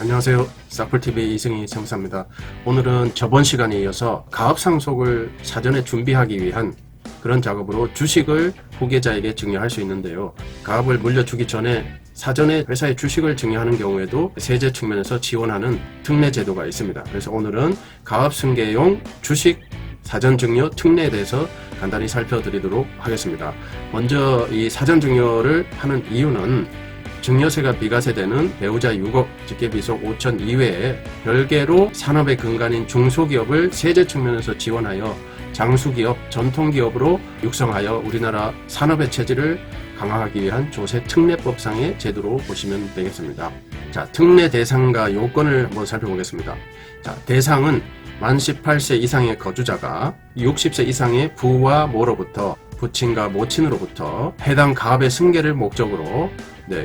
안녕하세요. 싹풀TV 이승희 세무사입니다. 오늘은 저번 시간에 이어서 가업상속을 사전에 준비하기 위한 그런 작업으로 주식을 후계자에게 증여할 수 있는데요. 가업을 물려주기 전에 사전에 회사의 주식을 증여하는 경우에도 세제 측면에서 지원하는 특례 제도가 있습니다. 그래서 오늘은 가업승계용 주식 사전 증여 특례에 대해서 간단히 살펴드리도록 하겠습니다. 먼저 이 사전 증여를 하는 이유는 증여세가 비과세되는 배우자 6억, 직계비속 5천 이외에 별개로 산업의 근간인 중소기업을 세제 측면에서 지원하여 장수기업, 전통기업으로 육성하여 우리나라 산업의 체질을 강화하기 위한 조세 특례법상의 제도로 보시면 되겠습니다. 자, 특례 대상과 요건을 한번 살펴보겠습니다. 자, 대상은 만 18세 이상의 거주자가 60세 이상의 부와 모로부터, 부친과 모친으로부터 해당 가업의 승계를 목적으로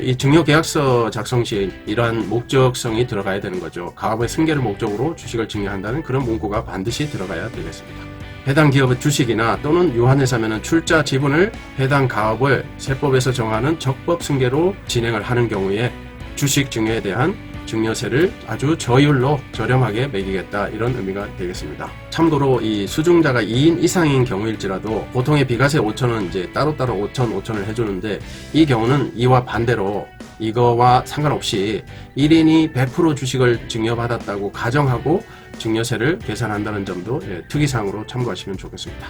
이 증여계약서 작성 시에 이러한 목적성이 들어가야 되는 거죠. 가업의 승계를 목적으로 주식을 증여한다는 그런 문구가 반드시 들어가야 되겠습니다. 해당 기업의 주식이나 또는 유한회사면 출자 지분을 해당 가업을 세법에서 정하는 적법 승계로 진행을 하는 경우에 주식 증여에 대한 증여세를 아주 저율로 저렴하게 매기겠다, 이런 의미가 되겠습니다. 참고로 이 수증자가 2인 이상인 경우일지라도 보통의 비과세 5천은 이제 따로따로 5천을 해주는데, 이 경우는 이와 반대로 이거와 상관없이 1인이 100% 주식을 증여받았다고 가정하고 증여세를 계산한다는 점도 특이사항으로 참고하시면 좋겠습니다.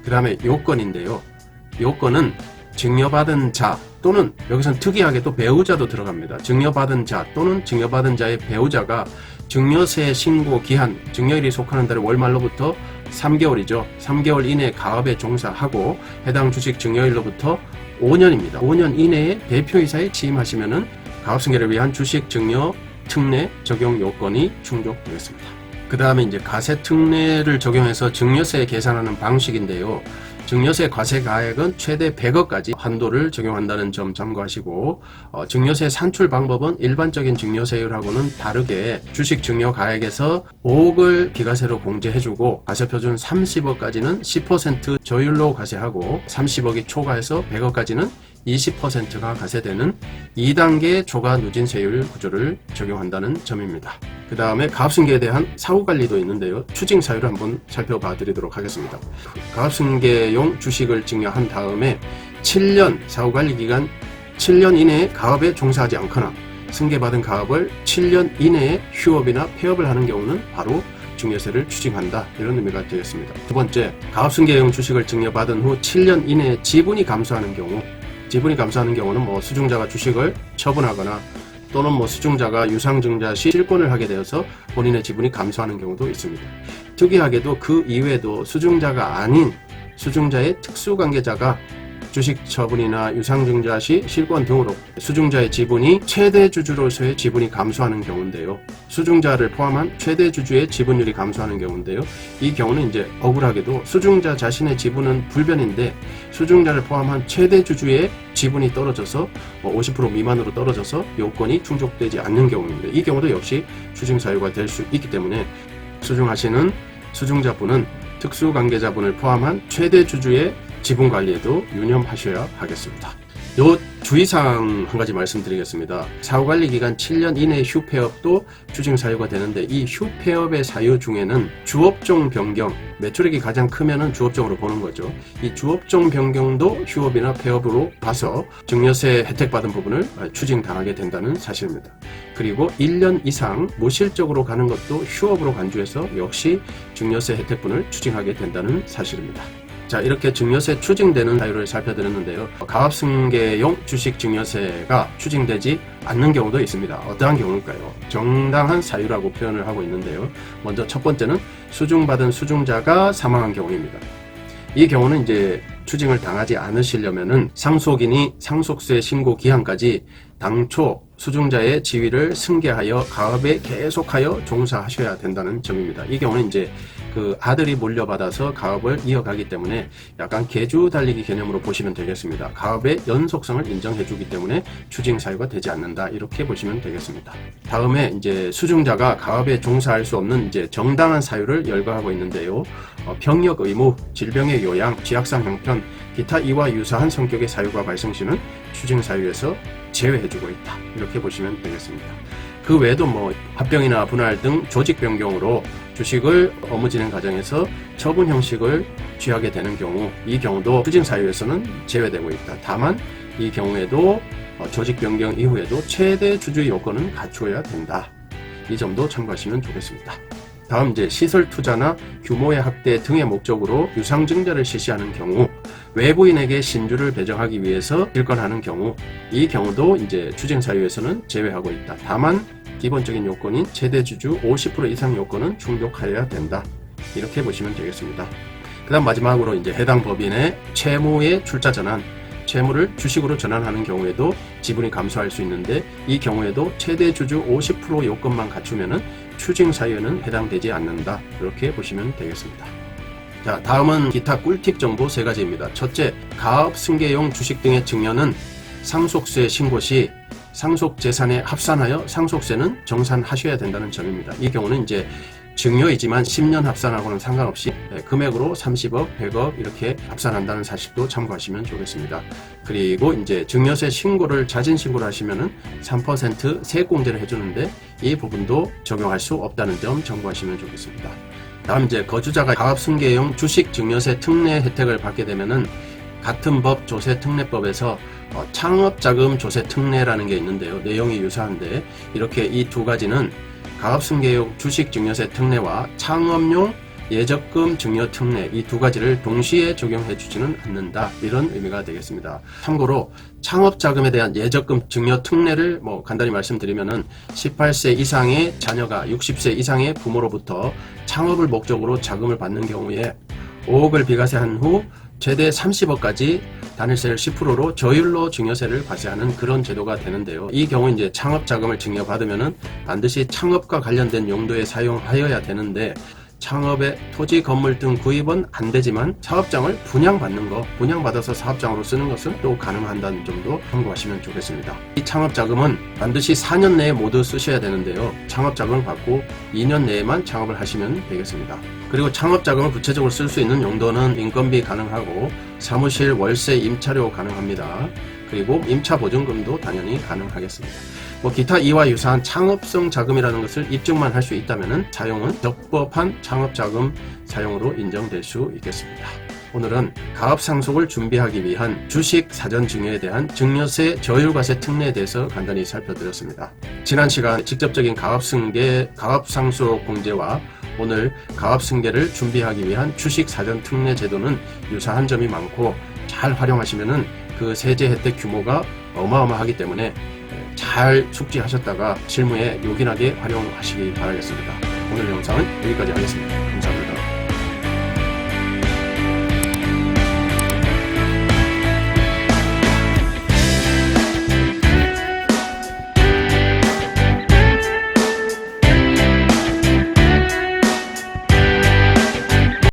그 다음에 요건인데요. 요건은 증여받은 자 또는 여기선 특이하게 또 배우자도 들어갑니다. 증여받은 자 또는 증여받은 자의 배우자가 증여세 신고 기한, 증여일이 속하는 달의 월말로부터 3개월이죠. 3개월 이내에 가업에 종사하고 해당 주식 증여일로부터 5년입니다. 5년 이내에 대표이사에 취임하시면은 가업승계를 위한 주식 증여 특례 적용 요건이 충족되겠습니다. 그 다음에 이제 가세 특례를 적용해서 증여세 계산하는 방식인데요. 증여세 과세가액은 최대 100억까지 한도를 적용한다는 점 참고하시고, 증여세 산출 방법은 일반적인 증여세율하고는 다르게 주식 증여가액에서 5억을 비과세로 공제해주고 과세표준 30억까지는 10% 저율로 과세하고 30억이 초과해서 100억까지는 20%가 과세되는 2단계 초과 누진세율 구조를 적용한다는 점입니다. 그 다음에 가업승계에 대한 사후관리도 있는데요. 추징사유를 한번 살펴봐 드리도록 하겠습니다. 가업승계용 주식을 증여한 다음에 7년 사후관리기간 7년 이내에 가업에 종사하지 않거나 승계받은 가업을 7년 이내에 휴업이나 폐업을 하는 경우는 바로 증여세를 추징한다, 이런 의미가 되겠습니다. 두 번째, 가업승계용 주식을 증여받은 후 7년 이내에 지분이 감소하는 경우, 지분이 감소하는 경우는 수증자가 주식을 처분하거나 또는 수증자가 유상증자 시 실권을 하게 되어서 본인의 지분이 감소하는 경우도 있습니다. 특이하게도 그 이외에도 수증자가 아닌 수증자의 특수관계자가 주식 처분이나 유상증자 시 실권 등으로 수증자의 지분이 최대 주주로서의 지분이 감소하는 경우인데요. 수증자를 포함한 최대 주주의 지분율이 감소하는 경우인데요. 이 경우는 이제 억울하게도 수증자 자신의 지분은 불변인데 수증자를 포함한 최대 주주의 지분이 떨어져서 50% 미만으로 떨어져서 요건이 충족되지 않는 경우입니다. 이 경우도 역시 추징사유가 될 수 있기 때문에 수증하시는 수증자분은 특수관계자분을 포함한 최대 주주의 지분 관리에도 유념하셔야 하겠습니다. 요 주의사항 한 가지 말씀드리겠습니다. 사후관리 기간 7년 이내 휴폐업도 추징사유가 되는데, 이 휴폐업의 사유 중에는 주업종 변경, 매출액이 가장 크면은 주업종으로 보는 거죠. 이 주업종 변경도 휴업이나 폐업으로 봐서 증여세 혜택받은 부분을 추징당하게 된다는 사실입니다. 그리고 1년 이상 무실적으로 가는 것도 휴업으로 간주해서 역시 증여세 혜택분을 추징하게 된다는 사실입니다. 자, 이렇게 증여세 추징되는 사유를 살펴드렸는데요. 가업승계용 주식 증여세가 추징되지 않는 경우도 있습니다. 어떠한 경우일까요? 정당한 사유라고 표현을 하고 있는데요. 먼저 첫 번째는 수증받은 수증자가 사망한 경우입니다. 이 경우는 이제 추징을 당하지 않으시려면은 상속인이 상속세 신고 기한까지 당초 수증자의 지위를 승계하여 가업에 계속하여 종사하셔야 된다는 점입니다. 이 경우는 이제 그 아들이 물려받아서 가업을 이어가기 때문에 약간 계주 달리기 개념으로 보시면 되겠습니다. 가업의 연속성을 인정해주기 때문에 추징 사유가 되지 않는다, 이렇게 보시면 되겠습니다. 다음에 이제 수증자가 가업에 종사할 수 없는 이제 정당한 사유를 열거하고 있는데요. 병역 의무, 질병의 요양, 취약상 형편, 기타 이와 유사한 성격의 사유가 발생 시는 추징 사유에서 제외해주고 있다, 이렇게 보시면 되겠습니다. 그 외에도 뭐 합병이나 분할 등 조직 변경으로 주식을 업무 진행 과정에서 처분 형식을 취하게 되는 경우, 이 경우도 추징 사유에서는 제외되고 있다. 다만 이 경우에도 조직 변경 이후에도 최대 주주 요건은 갖추어야 된다. 이 점도 참고하시면 좋겠습니다. 다음 이제 시설 투자나 규모의 확대 등의 목적으로 유상증자를 실시하는 경우, 외부인에게 신주를 배정하기 위해서 일권하는 경우, 이 경우도 이제 추징 사유에서는 제외하고 있다. 다만 기본적인 요건인 최대 주주 50% 이상 요건은 충족하여야 된다. 이렇게 보시면 되겠습니다. 그 다음 마지막으로 이제 해당 법인의 채무의 출자 전환, 채무를 주식으로 전환하는 경우에도 지분이 감소할 수 있는데, 이 경우에도 최대 주주 50% 요건만 갖추면은 추징 사유에는 해당되지 않는다. 이렇게 보시면 되겠습니다. 자, 다음은 기타 꿀팁 정보 3가지입니다. 첫째, 가업 승계용 주식 등의 증여는 상속세 신고 시 상속 재산에 합산하여 상속세는 정산하셔야 된다는 점입니다. 이 경우는 이제 증여이지만 10년 합산하고는 상관없이 금액으로 30억, 100억 이렇게 합산한다는 사실도 참고하시면 좋겠습니다. 그리고 이제 증여세 신고를 자진 신고를 하시면은 3% 세액공제를 해주는데, 이 부분도 적용할 수 없다는 점 참고하시면 좋겠습니다. 다음 이제 거주자가 가압승계용 주식 증여세 특례 혜택을 받게 되면은 같은 법 조세특례법에서 창업자금 조세특례라는 게 있는데요. 내용이 유사한데, 이렇게 이 두 가지는 가압승계용 주식 증여세 특례와 창업용 예적금 증여 특례, 이 두 가지를 동시에 적용해 주지는 않는다. 이런 의미가 되겠습니다. 참고로 창업자금에 대한 예적금 증여 특례를 간단히 말씀드리면은 18세 이상의 자녀가 60세 이상의 부모로부터 창업을 목적으로 자금을 받는 경우에 5억을 비과세한 후 최대 30억까지 단일세를 10%로 저율로 증여세를 과세하는 그런 제도가 되는데요. 이 경우 이제 창업 자금을 증여받으면은 반드시 창업과 관련된 용도에 사용하여야 되는데, 창업에 토지, 건물 등 구입은 안 되지만 사업장을 분양받는 거, 분양받아서 사업장으로 쓰는 것은 또 가능한다는 점도 참고하시면 좋겠습니다. 이 창업자금은 반드시 4년 내에 모두 쓰셔야 되는데요. 창업자금을 받고 2년 내에만 창업을 하시면 되겠습니다. 그리고 창업자금을 구체적으로 쓸 수 있는 용도는 인건비 가능하고 사무실 월세 임차료 가능합니다. 그리고 임차 보증금도 당연히 가능하겠습니다. 기타 이와 유사한 창업성 자금이라는 것을 입증만 할 수 있다면 사용은 적법한 창업자금 사용으로 인정될 수 있겠습니다. 오늘은 가압상속을 준비하기 위한 주식 사전 증여에 대한 증여세 저율과세 특례에 대해서 간단히 살펴드렸습니다. 지난 시간 직접적인 가압상속 공제와 오늘 가압승계를 준비하기 위한 주식 사전 특례 제도는 유사한 점이 많고, 잘 활용하시면은 그 세제 혜택 규모가 어마어마하기 때문에 잘 숙지하셨다가 실무에 요긴하게 활용하시기 바라겠습니다. 오늘 영상은 여기까지 하겠습니다. 감사합니다.